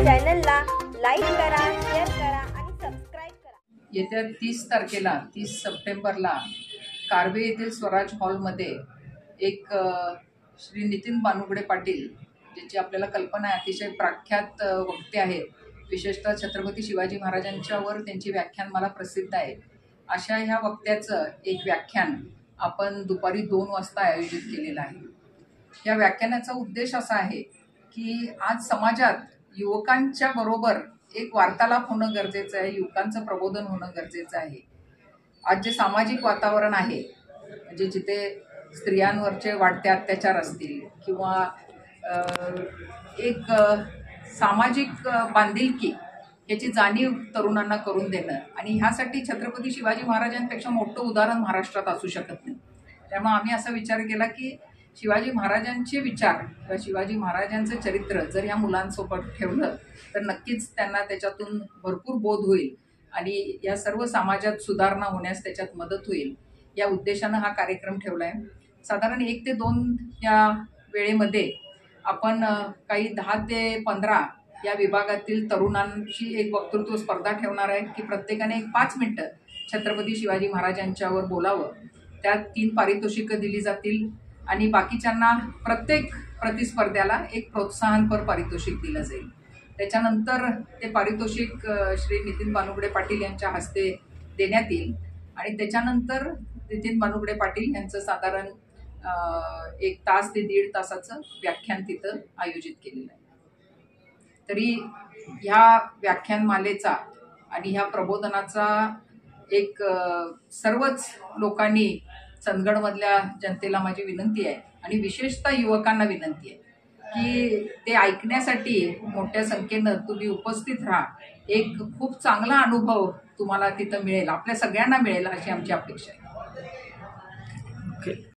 चॅनलला लाईक करा, शेअर करा आणि सबस्क्राईब करा। येत्या 30 सप्टेंबरला कारवे येथील स्वराज हॉलमध्ये एक श्री नितीन बानुगडे पाटील, ज्याची आपल्याला कल्पना आहे, अतिशय प्रख्यात वक्ते आहेत, विशेषतः छत्रपती शिवाजी महाराजांच्यावर त्यांची व्याख्यानमाला प्रसिद्ध आहे। अशा ह्या वक्त्याचं एक व्याख्यान आपण दुपारी 2 वाजता आयोजित केलेलं आहे। या व्याख्यानाचा उद्देश असा आहे की आज समाजात युवकांच्या बरोबर एक वार्तालाप होणं गरजेचं आहे, युवकांचं प्रबोधन होणं गरजेचं आहे। आज जे सामाजिक वातावरण आहे, म्हणजे जिथे स्त्रियांवरचे वाढते अत्याचार असतील किंवा एक सामाजिक बांधिलकी याची जाणीव तरुणांना करून देणं, आणि ह्यासाठी छत्रपती शिवाजी महाराजांपेक्षा मोठं उदाहरण महाराष्ट्रात असू शकत नाही। त्यामुळे आम्ही असा विचार केला की शिवाजी महाराजांचे विचार किंवा शिवाजी महाराजांचं चरित्र जर ह्या मुलांसोबत ठेवलं तर नक्कीच त्यांना त्याच्यातून भरपूर बोध होईल आणि या सर्व समाजात सुधारणा होण्यास त्याच्यात मदत होईल। या उद्देशानं हा कार्यक्रम ठेवला आहे। साधारण 1 ते 2 या वेळेमध्ये आपण काही 10 ते 15 या विभागातील तरुणांची एक वक्तृत्व स्पर्धा ठेवणार आहे की प्रत्येकाने 5 मिनिटं छत्रपती शिवाजी महाराजांच्यावर बोलावं। त्यात 3 पारितोषिकं दिली जातील आणि बाकीच्यांना प्रत्येक प्रतिस्पर्ध्याला एक प्रोत्साहनपर पारितोषिक दिलं जाईल। त्याच्यानंतर ते पारितोषिक श्री नितीन बानुगडे पाटील यांच्या हस्ते देण्यात येईल आणि त्याच्यानंतर नितीन बानुगडे पाटील यांचं साधारण 1 तास ते 1.5 तासाचं व्याख्यान तिथं आयोजित केलेलं आहे। तरी ह्या व्याख्यानमालेचा आणि ह्या प्रबोधनाचा एक सर्वच लोकांनी, चंदगडमधल्या जनतेला माझी विनंती आहे आणि विशेषतः युवकांना विनंती आहे की ते ऐकण्यासाठी मोठ्या संख्येनं तुम्ही उपस्थित राहा। एक खूप चांगला अनुभव तुम्हाला तिथं मिळेल, आपल्या सगळ्यांना मिळेल अशी आमची अपेक्षा आहे।